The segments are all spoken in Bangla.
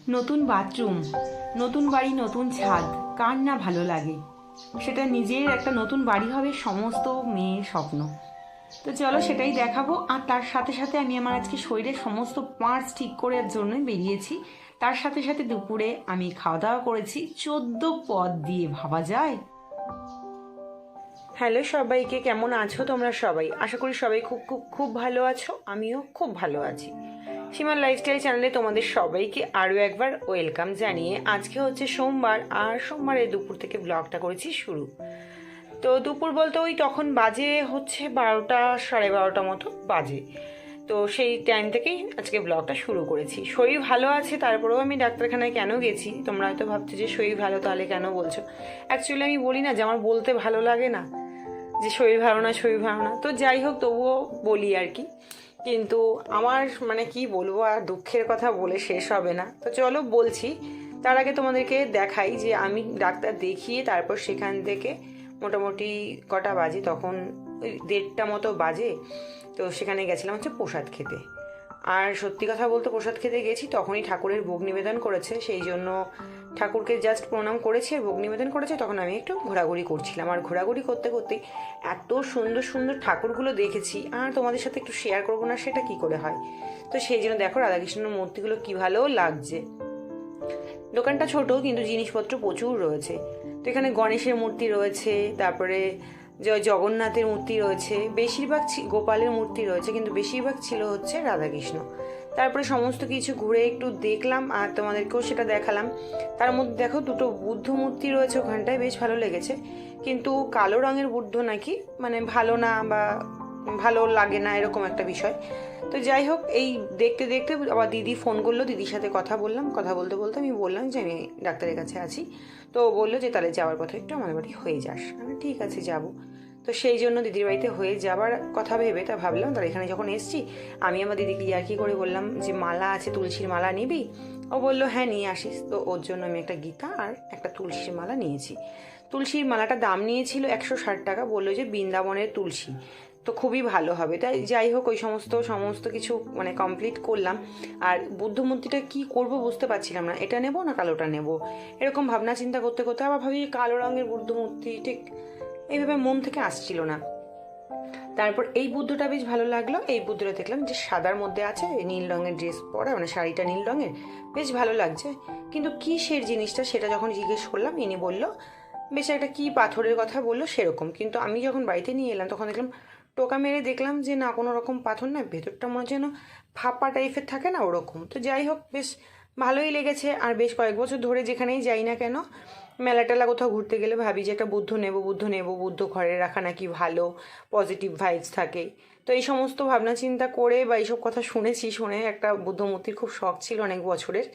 নতুন বাথরুম, নতুন বাড়ি, নতুন ছাদ, কার না ভালো লাগে? সেটা নিজের একটা নতুন বাড়ি হবে সমস্ত মেয়ের স্বপ্ন। তো চলো সেটাই দেখাবো। আর তার সাথে সাথে আমি আমার আজকে শরীরের সমস্ত পার্টস ঠিক করার জন্য বেরিয়েছি। তার সাথে সাথে দুপুরে আমি খাওয়া দাওয়া করেছি 14 পদ দিয়ে, ভাবা যায়? হ্যালো সবাইকে, কেমন আছো তোমরা সবাই? আশা করি সবাই খুব খুব খুব ভালো আছো। আমিও খুব ভালো আছি। সীমার লাইফস্টাইল চ্যানেলে তোমাদের সবাইকে আরও একবার ওয়েলকাম জানিয়ে আজকে হচ্ছে সোমবার, আর সোমবারে দুপুর থেকে ব্লগটা করেছি শুরু। তো দুপুর বলতে ওই তখন বাজে হচ্ছে 12টা, 12:30 মতো বাজে। তো সেই টাইম থেকেই আজকে ব্লগটা শুরু করেছি। শরীর ভালো আছে, তারপরেও আমি ডাক্তারখানায় কেন গেছি তোমরা হয়তো ভাবছো যে শরীর ভালো তাহলে কেন বলছো। অ্যাকচুয়ালি আমি বলি না যে আমার বলতে ভালো লাগে না যে শরীর ভালো না, শরীর ভালো না। তো যাই হোক, তবুও বলি আর কি। কিন্তু আমার মানে কি বলবো, আর দুঃখের কথা বলে শেষ হবে না। তো চলো বলছি। তার আগে তোমাদেরকে দেখাই যে আমি ডাক্তার দেখিয়ে তারপর সেখান থেকে মোটামুটি কটা বাজে, তখন ওই 1:30টা মতো বাজে। তো সেখানে গেছিলাম হচ্ছে প্রসাদ খেতে। আর সত্যি কথা বলতে প্রসাদ খেতে গেছি তখনই ঠাকুরের ভোগ নিবেদন করেছে, সেই জন্য ঠাকুরকে জাস্ট প্রণাম করেছি আর ভোগ নিবেদন করেছে। তখন আমি একটু ঘোরাঘুরি করছিলাম, আর ঘোরাঘুরি করতে করতেই এত সুন্দর সুন্দর ঠাকুরগুলো দেখেছি, আর তোমাদের সাথে একটু শেয়ার করবো না সেটা কি করে হয়। তো সেই জন্য দেখো রাধাকৃষ্ণের মূর্তিগুলো কি ভালো লাগছে। দোকানটা ছোট কিন্তু জিনিসপত্র প্রচুর রয়েছে। তো এখানে গণেশের মূর্তি রয়েছে, তারপরে জগন্নাথের মূর্তি রয়েছে, বেশিরভাগ গোপালের মূর্তি রয়েছে, কিন্তু বেশিরভাগ ছিল হচ্ছে রাধাকৃষ্ণ। তারপরে সমস্ত কিছু ঘুরে একটু দেখলাম আর তোমাদেরকেও সেটা দেখালাম। তার মধ্যে দেখো দুটো বুদ্ধ মূর্তি রয়েছে ওখানটায়, বেশ ভালো লেগেছে। কিন্তু কালো রঙের বুদ্ধ নাকি মানে ভালো না, বা ভালো লাগে না, এরকম একটা বিষয়। তো যাই হোক, এই দেখতে দেখতে আবার দিদি ফোন করলো, দিদির সাথে কথা বললাম। কথা বলতে বলতে আমি বললাম যে আমি ডাক্তারের কাছে আছি। তো বললো যে তাহলে যাওয়ার পথে একটু আমাদের বাড়ি হয়ে যাস। আমি ঠিক আছে যাব। তো সেই জন্য দিদির বাড়িতে হয়ে যাবার কথা ভেবে তা ভাবলাম তাহলে এখানে যখন এসছি আমি আমার দিদিকে ইয়ার্কি করে বললাম যে মালা আছে, তুলসীর মালা নিবি? ও বললো হ্যাঁ নিয়ে আসিস। তো ওর জন্য আমি একটা গীতা আর একটা তুলসীর মালা নিয়েছি। তুলসীর মালাটা দাম নিয়েছিল 160 টাকা। বললো যে বৃন্দাবনের তুলসী, তো খুবই ভালো হবে। তাই যাই হোক, ওই সমস্ত কিছু মানে কমপ্লিট করলাম। আর বুদ্ধ মূর্তিটা কী করবো বুঝতে পারছিলাম না, এটা নেবো না কালোটা নেবো, এরকম ভাবনা চিন্তা করতে করতে আবার ভাবি কালো রঙের বুদ্ধ মূর্তি ঠিক এইভাবে মন থেকে আসছিল না। তারপর এই বুদ্ধটা বেশ ভালো লাগলো। এই বুদ্ধটা দেখলাম যে সাদার মধ্যে আছে, নীল রঙের ড্রেস পরা, মানে শাড়িটা নীল রঙের, বেশ ভালো লাগছে। কিন্তু কিসের জিনিসটা সেটা যখন জিজ্ঞেস করলাম, ইনি বললো বেশ একটা কি পাথরের কথা বললো সেরকম। কিন্তু আমি যখন বাড়িতে নিয়ে এলাম তখন দেখলাম, টোকা মেরে দেখলাম যে না, কোনো রকম পাথর না, ভেতরটা মনে হচ্ছে যেন ফাঁপা টাইপের থাকে না, ওরকম। তো যাই হোক, বেশ ভালোই লেগেছে। আর বেশ কয়েক বছর ধরে যেখানেই যাই না কেন, মেলা টেলা কোথাও ঘুরতে গেলে ভাবি যে একটা বুদ্ধ নেব, বুদ্ধ ঘরে রাখা নাকি ভালো, পজিটিভ ভাইবস থাকে। তো এই সমস্ত ভাবনা চিন্তা করে বা এইসব কথা শুনে একটা বুদ্ধ মূর্তির খুব শখ ছিল অনেক বছরের।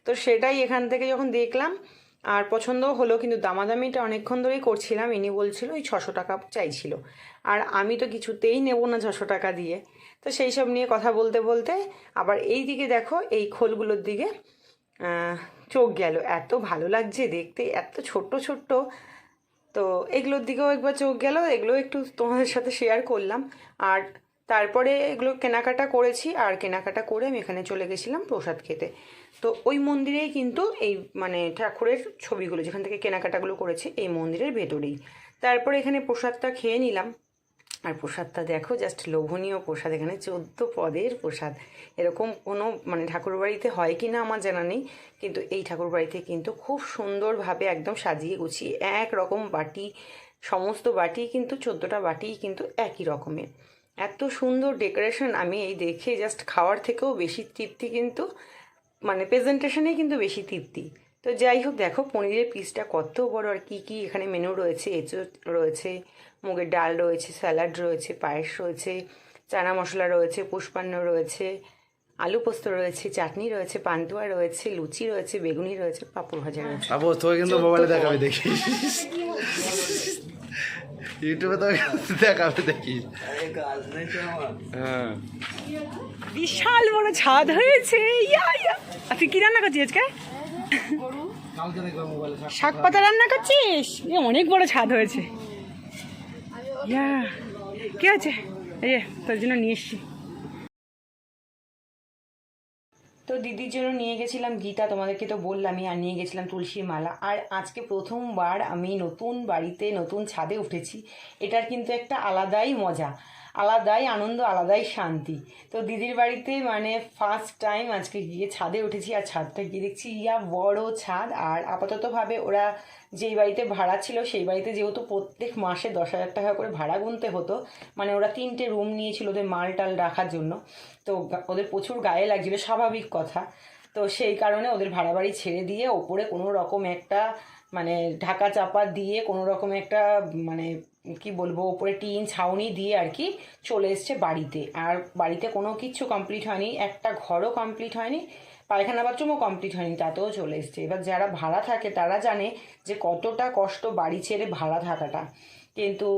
তো সেটাই এখান থেকে যখন দেখলাম আর পছন্দও হলো, কিন্তু দামাদামিটা অনেকক্ষণ ধরেই করছিলাম। ইনি বলছিল ওই 600 টাকা চাইছিল, আর আমি তো কিছুতেই নেব না 600 টাকা দিয়ে। তো সেই সব নিয়ে কথা বলতে বলতে আবার এই দিকে দেখো, এই খোলগুলোর দিকে চোখ গেল। এত ভালো লাগছে দেখতে, এত ছোট্ট ছোট্ট। তো এগুলোর দিকেও একবার চোখ গেল, এগুলো একটু তোমাদের সাথে শেয়ার করলাম। আর তারপরে এগুলো কেনাকাটা করেছি, আর কেনাকাটা করে আমি এখানে চলে গেছিলাম প্রসাদ খেতে। তো ওই মন্দিরেই কিন্তু এই মানে ঠাকুরের ছবিগুলো যেখান থেকে কেনাকাটাগুলো করেছি এই মন্দিরের ভেতরেই। তারপরে এখানে প্রসাদটা খেয়ে নিলাম। আর প্রসাদটা দেখো, জাস্ট লোভনীয় প্রসাদ। এখানে 14 পদের প্রসাদ। এরকম কোনো মানে ঠাকুরবাড়িতে হয় কি না আমার জানা নেই, কিন্তু এই ঠাকুরবাড়িতে কিন্তু খুব সুন্দরভাবে একদম সাজিয়ে গুছিয়ে এক রকম বাটি, সমস্ত বাটি কিন্তু 14টা বাটি কিন্তু একই রকমের। এত সুন্দর ডেকোরেশন, আমি এই দেখে জাস্ট খাওয়ার থেকেও বেশি তৃপ্তি কিন্তু মানে প্রেজেন্টেশনেই কিন্তু বেশি তৃপ্তি। তো যাই হোক, দেখো পনিরের পিসটা কত বড়, আর কি কি এখানে মেনু রয়েছে। এঁচোড় রয়েছে, মুগের ডাল রয়েছে, স্যালাড রয়েছে, পায়েস রয়েছে, চানা মশলা রয়েছে, পুষ্পান্ন রয়েছে, আলু পোস্ত রয়েছে, চাটনি রয়েছে, পান্তুয়া রয়েছে, লুচি রয়েছে, বেগুনি রয়েছে, পাঁপড় ভাজা রয়েছে। আবু তোকে কিন্তু মোবাইলে দেখাবে দেখিস, ইউটিউবে তো দেখাবে দেখিস। হ্যাঁ, বিশাল বড় ছাদ হয়েছে। তুই কি রান্না করছিস আজকে? শাক পাতা রান্না করছিস? অনেক বড় ছাদ হয়েছে। কি আছে? এই যে তোর জন্য নিয়ে এসছি। তো দিদির জন্য নিয়ে গেছিলাম গীতা, তোমাদেরকে তো বললামই, আর নিয়ে গেছিলাম তুলসী মালা। আর আজকে প্রথমবার আমি নতুন বাড়িতে নতুন ছাদে উঠেছি, এটার কিন্তু একটা আলাদাই মজা, আলাদাই আনন্দ, আলাদাই শান্তি। তো দিদির বাড়িতে মানে ফার্স্ট টাইম আজকে গিয়ে ছাদে উঠেছি, আর ছাদটা গিয়ে দেখছি ইয়া বড় ছাদ। আর আপাততভাবে ওরা যেই বাড়িতে ভাড়া ছিল সেই বাড়িতে যেহেতু প্রত্যেক মাসে 10,000 টাকা করে ভাড়া গুনতে হতো, মানে ওরা 3টে রুম নিয়েছিল ওদের মাল টাল রাখার জন্য, তো ওদের প্রচুর গায়ে লাগছিল, স্বাভাবিক কথা। তো সেই কারণে ওদের ভাড়া বাড়ি ছেড়ে দিয়ে ওপরে কোনো রকম একটা মানে ঢাকা চাপা দিয়ে কোনো রকম একটা মানে কি বলবো ওপরে টিন ছাউনি দিয়ে আর কি চলে এসছে বাড়িতে। আর বাড়িতে কোনো কিছু কমপ্লিট হয়নি, একটা ঘরও কমপ্লিট হয়নি, পায়খানা বাথরুমও কমপ্লিট হয়নি, তাতেও চলে এসছে। এবার যারা ভাড়া থাকে তারা জানে যে কতটা কষ্ট বাড়ি ছেড়ে ভাড়া থাকাটা, কিন্তু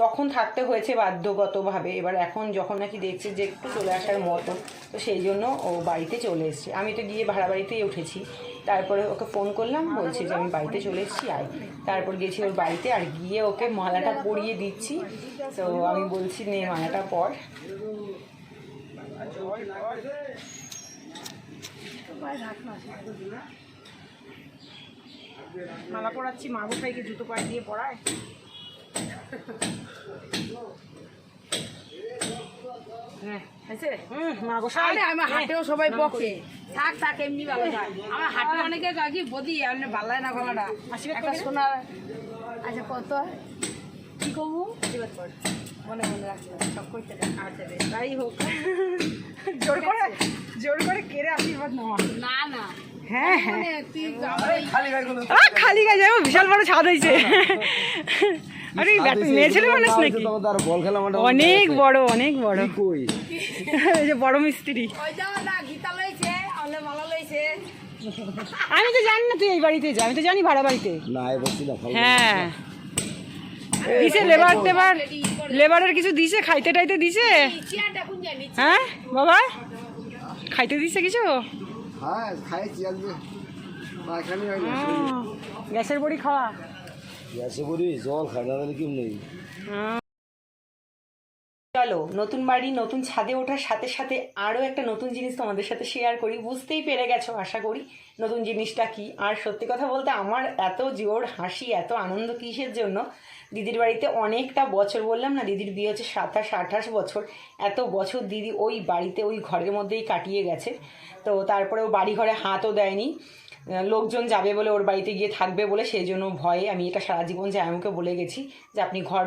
তখন থাকতে হয়েছে বাধ্যগতভাবে। এবার এখন যখন নাকি দেখছে যে একটু চলে আসার মতো, তো সেই জন্য ও বাড়িতে চলে এসছে। আমি তো গিয়ে ভাড়া বাড়িতেই উঠেছি, তারপরে ওকে ফোন করলাম, বলছে যে আমি বাড়িতে চলে এসেছি আয়। তারপর গেছি ওর বাড়িতে, আর গিয়ে ওকে মালাটা পরিয়ে দিচ্ছি। তো আমি বলছি নে মালাটা পর। মালা পরাচ্ছি, মা গোসাইকে জুতো পায়ে দিয়ে পরায়। আমার হাটেও সবাই বকে থাক থাক এমনি ভালো থাক। আমার হাটে অনেকে কাকি বদি এমনি ভালো লাগে না গলাটা একটা শোনার। আচ্ছা কত কি কমু মনে মনে রাখতে সব করতে আচ্ছা তাই হোক। জোর করে কেড়ে আশীর্বাদ নেওয়া না না হ্যাঁ হ্যাঁ তুই খালি গায়ে যাবো, বিশাল বড় ছাদ হয়েছে। আরে মেয়ে ছেলে মানুষ নাকি, অনেক বড় অনেক বড়, এই যে বড় মিস্ত্রি। ওই যাও না গীতা লইছে অলে মালা লইছে। আমি তো জানি না তুই এই বাড়িতে যা, আমি তো জানি ভাড়া বাড়িতে। হ্যাঁ দিছে লেবার টেবার, লেবারের কিছু দিছে, খাইতে টাইতে দিছে। চেয়ারটা কোন জানি হ্যাঁ বাবা খাইতে দিছে কিছু? হ্যাঁ খাইছি আজকে পায়খানি হয় না, গ্যাসের বড়ি খাওয়া, গ্যাসে করি জল খাওয়া দিলে কেউ নেই। চলো নতুন বাড়ি নতুন ছাদে ওঠার সাথে সাথে আরও একটা নতুন জিনিস তোমাদের সাথে শেয়ার করি। বুঝতেই পেরে গেছো আশা করি নতুন জিনিসটা কি। আর সত্যি কথা বলতে আমার এত জোর হাসি এত আনন্দ কিসের জন্য, দিদির বাড়িতে অনেকটা বছর, বললাম না দিদির বিয়ে হচ্ছে 27-28 বছর, এত বছর দিদি ওই বাড়িতে ওই ঘরের মধ্যেই কাটিয়ে গেছে। তো তারপরে ও বাড়ি ঘরে হাতও দেয়নি, লোকজন যাবে বলে ওর বাড়িতে গিয়ে থাকবে বলে, সেই জন্য ভয়ে আমি এটা সারা জীবন জামাইকে বলে গেছি যে আপনি ঘর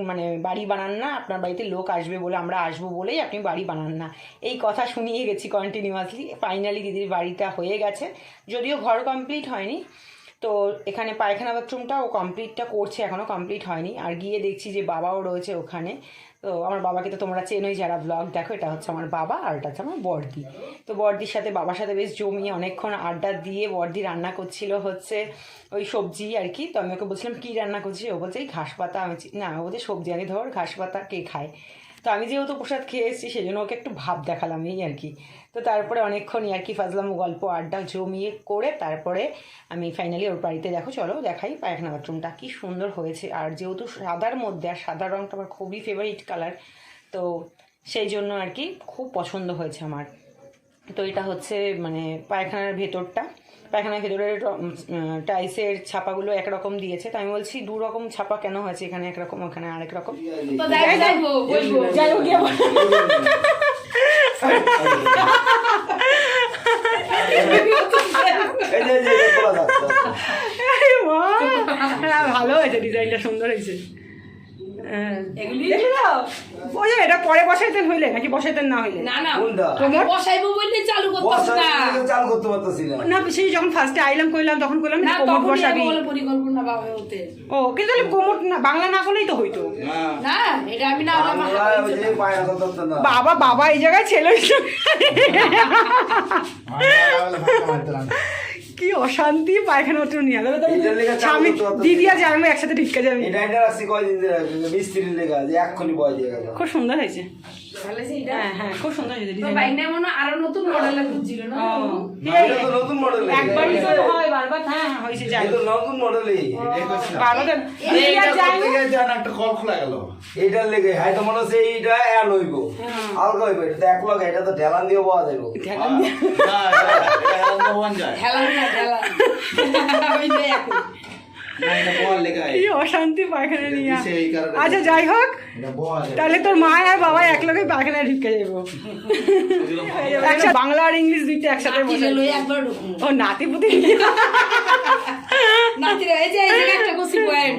মানে বাড়ি বানান না, আপনার বাড়িতে লোক আসবে বলে আমরা আসবো বলেই আপনি বাড়ি বানান না, এই কথা শুনিয়ে গেছি কন্টিনিউয়াসলি। ফাইনালি দিদির বাড়িটা হয়ে গেছে, যদিও ঘর কমপ্লিট হয়নি। তো এখানে পায়খানা বাথরুমটাও কমপ্লিটটা করছে, এখনও কমপ্লিট হয়নি। আর গিয়ে দেখছি যে বাবাও রয়েছে ওখানে। তো আমার বাবাকে তো তোমরা চেনোই যারা ব্লগ দেখো, এটা হচ্ছে আমার বাবা আর এটা হচ্ছে আমার বড়দি। তো বড়দির সাথে বাবার সাথে বেশ জমিয়ে অনেকক্ষণ আড্ডা দিয়ে বড়দি রান্না করছিল হচ্ছে ওই সবজি আর কি। তো আমি ওকে বলছিলাম কী রান্না করছি, ও বলছে এই ঘাস পাতা। আমি না, ও বলছে সবজি। আমি ধর ঘাস পাতা কে খায়, তো আমি যেহেতু প্রসাদ খেয়ে এসেছি সেই জন্য ওকে একটু ভাব দেখালাম এই আর কি। তো তারপরে অনেকক্ষণ আর কি ফাজলাম গল্প আড্ডা জমিয়ে করে তারপরে আমি ফাইনালি ওর বাড়িতে দেখো চলো দেখাই পায়খানা বাথরুমটা কী সুন্দর হয়েছে। আর যেহেতু সাদার মধ্যে, আর সাদা রঙটা আমার খুবই ফেভারিট কালার, তো সেই জন্য আর কি খুব পছন্দ হয়েছে আমার। তো এটা হচ্ছে মানে পায়খানার ভেতরটা, পায়খানার ভেতরের টাইলসের ছাপাগুলো একরকম দিয়েছে। তো আমি বলছি দু রকম ছাপা কেন হয়েছে, এখানে একরকম ওখানে আরেক রকম। যাই হোক ভালো হয়েছে, ডিজাইনটা সুন্দর হয়েছে। এটা পরে বসাইতেন হইলে নাকি বসাইতেন না হইলে? না না বসাইবো বললে চালু করতে পারতাছি না, সেই যখন ফার্স্টে আইলাম কইলাম তখন কইলাম না কোমর বসাবি পরিকল্পনা বাবা হতে। ও কিন্তু তাহলে কোমর না বাংলা না করলেই তো হইতো। না এটা আমি না বাবা বাবা এই জায়গায় ছেলে কি অশান্তি, পায়খানা ওটা নিয়ে আলো আমি দিদি আর আমি একসাথে ঠিকা যাবে। খুব সুন্দর হয়েছে। ভালো সেইটা হ্যাঁ হ্যাঁ খুব সুন্দর হয়েছে তো ডিজাইন। বাইকটা মনে হয় আরো নতুন মডেলের খুঁজছিল না এটা তো নতুন মডেল একবারই তো হয় বারবার, হ্যাঁ হ্যাঁ হয়েছে যাই এটা নতুন মডেলই ভালো দেন এই আর যাই না। একটা কল খোলা গেল এইটার লেগে হয়তো মনে হচ্ছে এইটা এল হইব হালকা হইব, এটা তো এক লগে, এটা তো ঢেলান দিয়ে পাওয়া যাইব। ঠেলা না ঠেলা ওই যে এখন এই অশান্তি পায়খানা নিয়ে। আচ্ছা যাই হোক, তাহলে তোর মা আর বাবা এক লগে পায়খানায় ঢুকে যাবো। একসাথে বাংলা আর ইংলিশ দুইটা একসাথে বসে। লই একবার ঢুকুন ও নাতি পুতি, নাতিরা এই যে একটা কুসি পয়েন্ট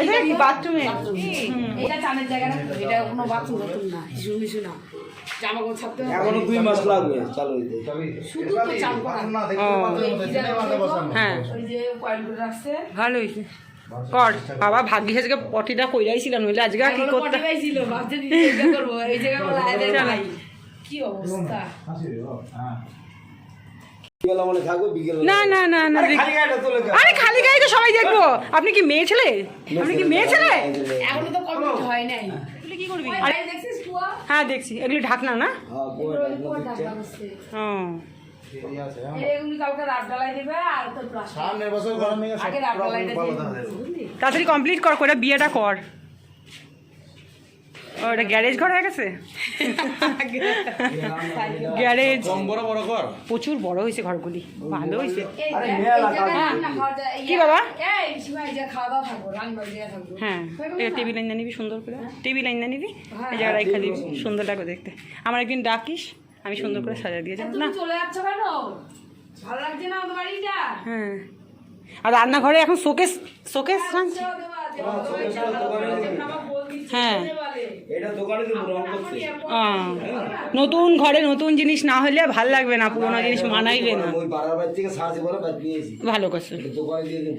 এটা কি বাথরুমে? এটা চানের জায়গা না, এটা কোনো বাথরুম নতুন না, হিসু না, জামা কাপড় ছাড়তে হবে এখনো 2 মাস লাগবে চালু হইতে। শুধু তো চান করা হ্যাঁ ওই যে পয়েন্টগুলো রাখছে ভালো হয়েছে কর বাবা, ভাগ্যিস আজকে পটিটা কইরাইছিলাম, নইলে আজকে আর কি এখনো করতে। পটি পাইছিল ভাবতে দিতে এটা করব এই জায়গা বলা আরে ভাই কি অবস্থা বিকেল মানে থাকবে বিকেল। না না না না আরে খালি গাড়িটা তোলে কেন? আরে খালি গাড়ি তো সবাই দেখবো। আপনি কি মেয়ে ছেলে? আপনি কি মেয়ে ছেলে? এখনো তো কমপ্লিট হয় নাই তুই কি করবি? আরে দেখছিস কুয়া হ্যাঁ দেখছি, এগুলি ঢাকনা না? হ্যাঁ বড় কুয়া ঢাকা বসছে হুম এগুলি কালকে রাত ঢালাই দিবে আর তো প্লাস্টার সামনের বছর গরম মেঘে আগে রাত ঢালাইটা দিয়ে বুঝলি তাড়াতাড়ি কমপ্লিট কর, করে বিয়েটা কর। ও এটা গ্যারেজ ঘর হয়ে গেছে? গ্যারেজ বড় বড় কর প্রচুর বড় হয়েছে ঘরগুলি, ভালো হয়েছে। আরে মেলা কি বাবা? এই সীমায় যে খাওয়া দাওয়া থাকবো রান্না দিয়ে থাকবো হ্যাঁ এই টেবিল লাইন নিবি সুন্দর করে, টেবিল লাইন নিবি এই জায়গায় রাখা দিবি, সুন্দর লাগবে দেখতে। আমার একদিন ডাকিস, আমি সুন্দর করে সাজা দিয়ে যাবো না? তুমি চলে যাচ্ছ কেন ভালো লাগছে না আমাদের বাড়িটা হ্যাঁ আর রান্নাঘরে এখন শোকেস শোকেস রাখছি। হ্যাঁ এটা দোকানে তো রং করছে। নতুন ঘরে নতুন জিনিস না হলে ভাল লাগবে না, পুরোনো জিনিস মানাইবে না। ওই পাড়ার বাড়ি থেকে সার্চ বলে বাদ দিয়েছি, ভালো করছেন, এটা দোকানে দিয়ে দেব,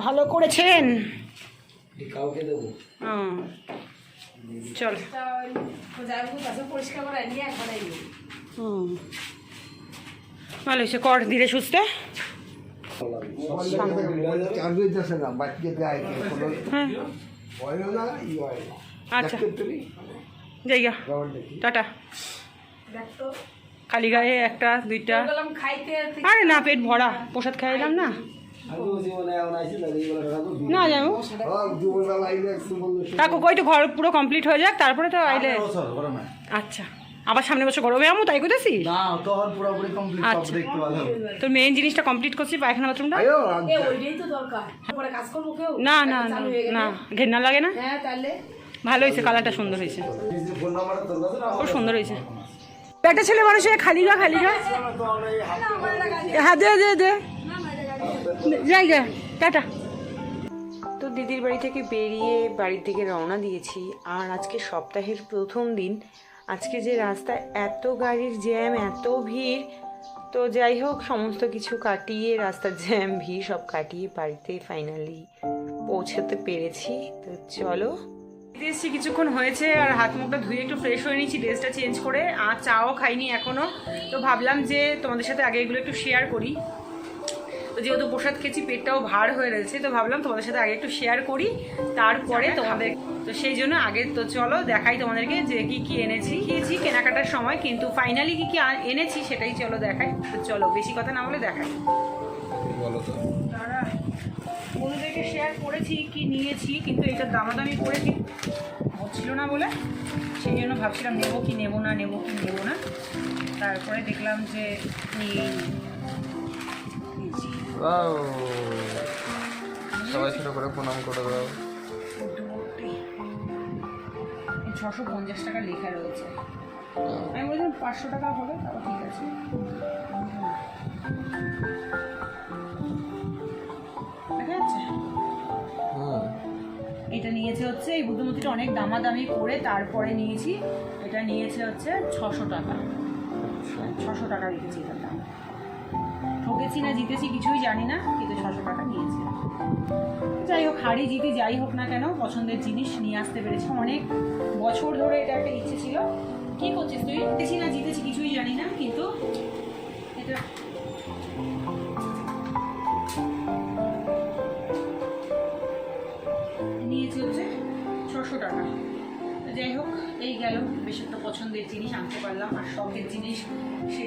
ভালো করেছেন। কাউকে দেবো। চল পরিষ্কার করে নিয়ে একবার ভালো হয়েছে, কর ধীরে সুস্থে। চার্জ হইতেছে না, বাচ্চা দেয় কোনো হ্যাঁ হয় না, ই হয় না। আচ্ছা দেখতে তুমি জায়গা কেমন দেখি? টাটা। দেখতো খালি গায়ে একটা দুইটা, বললাম খাইতে আরে না পেট ভরা, প্রসাদ খাইলাম না। আমি তো জীবনে এমন আইছি না, এইগুলো রাখো। না যাবো দুপুরবেলা আইলে একটু বললো কাকু কইটু ঘর পুরো কমপ্লিট হয়ে যাক তারপরে তো আইলে। গরমে আচ্ছা আবার সামনে বছর গরমে আমো তাই করতেছি। না তোর পুরোপুরি কমপ্লিট সব আচ্ছা। দেখতে ভালো হবে। তোর মেইন জিনিসটা কমপ্লিট করছি, পায়খানা বাথরুমটা। আয়ো এ ওইটাই তো দরকার পরে কাজ করবো কেউ না না না চালু হয়ে গেলে। না ঘেন্না লাগে না, হ্যাঁ তাহলে ভালো হয়েছে, কালারটা সুন্দর হয়েছে, ফোন নাম্বারটা তোর কাছে না? খুব সুন্দর হয়েছে। একটা ছেলে মানুষের খালি গা খালি গা, হ্যাঁ দে দে দে জায়গা টাটা। তো দিদির বাড়ি থেকে বেরিয়ে বাড়ির দিকে রওনা দিয়েছি, আর আজকে সপ্তাহের প্রথম দিন। আজকে যে রাস্তায় এত গাড়ির জ্যাম, এত ভিড়, তো যাই হোক সমস্ত কিছু কাটিয়ে, রাস্তার জ্যাম ভিড় সব কাটিয়ে বাড়িতে ফাইনালি পৌঁছাতে পেরেছি। তো চলো, এসেছি কিছুক্ষণ হয়েছে, আর হাত মুখটা ধুয়ে একটু ফ্রেশ হয়ে নিয়েছি, ড্রেসটা চেঞ্জ করে, আর চাও খাইনি এখনও। তো ভাবলাম যে তোমাদের সাথে আগে এগুলো একটু শেয়ার করি। তো যেহেতু প্রসাদ খেয়েছি, পেটটাও ভার হয়ে রয়েছে, তো ভাবলাম তোমাদের সাথে আগে একটু শেয়ার করি, তারপরে তোমাদের, তো সেই জন্য আগে তো চলো দেখাই তোমাদেরকে যে কি কি এনেছি। খেয়েছি কেনাকাটার সময়, কিন্তু ফাইনালি কি কি এনেছি সেটাই চলো দেখাই। তো চলো বেশি কথা না বলে দেখাই। বন্ধুদেরকে শেয়ার করেছি কি নিয়েছি, কিন্তু এটা দামাদামি করেছি হচ্ছিল না বলে, সেই জন্য ভাবছিলাম নেবো কি নেবো না, নেবো কি নেবো না। তারপরে দেখলাম যে নিয়েই নিই। সবাই ছোট করে প্রণাম করে দাও। 650 টাকা লেখা রয়েছে, আমি বলছিলাম 500 টাকা হবে, তাও ঠিক আছে। দেখা যাচ্ছে? এটা নিয়েছে হচ্ছে, এই বুদ্ধমূর্তিটা অনেক দামাদামি করে তারপরে নিয়েছি। এটা নিয়েছে হচ্ছে 600 টাকা, 600 টাকা রেখেছি এটার দাম। ঠকেছি না জিতেছি কিছুই জানি না, কিন্তু 600 টাকা নিয়েছি। যাই হোক, হারি জিতি যাই হোক না কেন, পছন্দের জিনিস নিয়ে আসতে পেরেছি। অনেক বছর ধরে এটা একটা ইচ্ছে ছিল। কি করছিস তুই? জিতেছি না জিতেছি কিছুই জানি না, কিন্তু এটা নিয়েছে হচ্ছে 600 টাকা। যাই হোক, এই গেল গেল, বেশ একটা পছন্দের জিনিস আনতে পারলাম। আর শখের জিনিস সে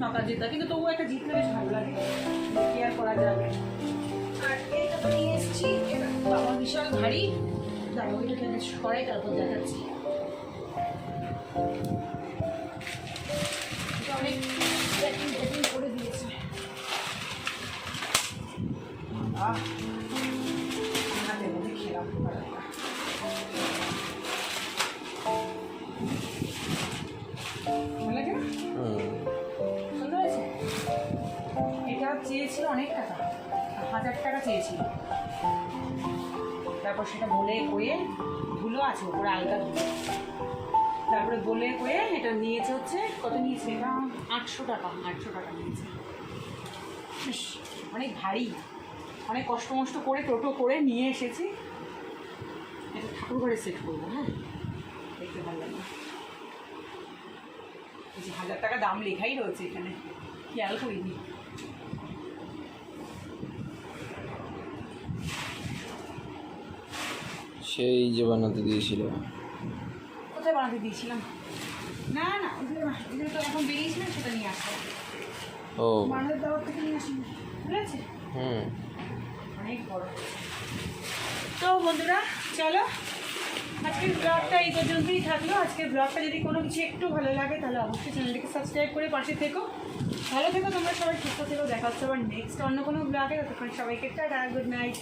টাকা জেতা, কিন্তু তবুও একটা জিতলে বেশ ভালো লাগে, কেয়ার করা যাবে। আর এটা তো নিয়ে এসেছি, এটা আমার বিশাল ভারী। দাঁড়াও, এটাকে আগে সরাই, তারপর দেখাচ্ছি। এটা অনেক প্যাকিং প্যাকিং করে দিয়েছে। হাতের মধ্যে খেলাম ভালো লাগে না? সুন্দর আছে। এটা চেয়েছিল অনেক টাকা, 1000 টাকা চেয়েছিল। তারপর সেটা বলে কয়ে, ধুলো আছে ওপরে, আলগা ধুলো। তারপরে বলে কয়ে এটা নিয়েছে, হচ্ছে কত নিয়েছে, এটা 800 টাকা। 800 টাকা নিয়েছে। বেশ অনেক ভারী, অনেক কষ্ট মষ্ট করে টোটো করে নিয়ে এসেছি। এটা ঠাকুর ঘরে সেট করবো। হ্যাঁ, দেখতে ভালো লাগে। এই যে 1000 টাকা দাম লেখাই রয়েছে এখানে, খেয়াল করিনি। সেই যে বানাতে দিয়েছিল। কোথায় বানাতে দিয়েছিলাম? না না, ওগুলো তো এখন বেরিয়েছি না, সেটা নিয়ে আসতে হবে। ও বানাতে দেওয়ার থেকে নিয়ে আসি, ঠিক আছে? হুম। অনেক বড়। তো বন্ধুরা চলো, আজকের ব্লগটা এই পর্যন্তই থাকলো। আজকের ব্লগটা যদি কোনো কিছু একটু ভালো লাগে তাহলে অবশ্যই চ্যানেলটিকে সাবস্ক্রাইব করে পাশে থেকো। ভালো থেকো তোমরা সবাই, সুস্থ থেকো। দেখা হচ্ছে আবার নেক্সট অন্য কোনো ব্লগে। ততক্ষণ সবাইকে টাটা, গুড নাইট।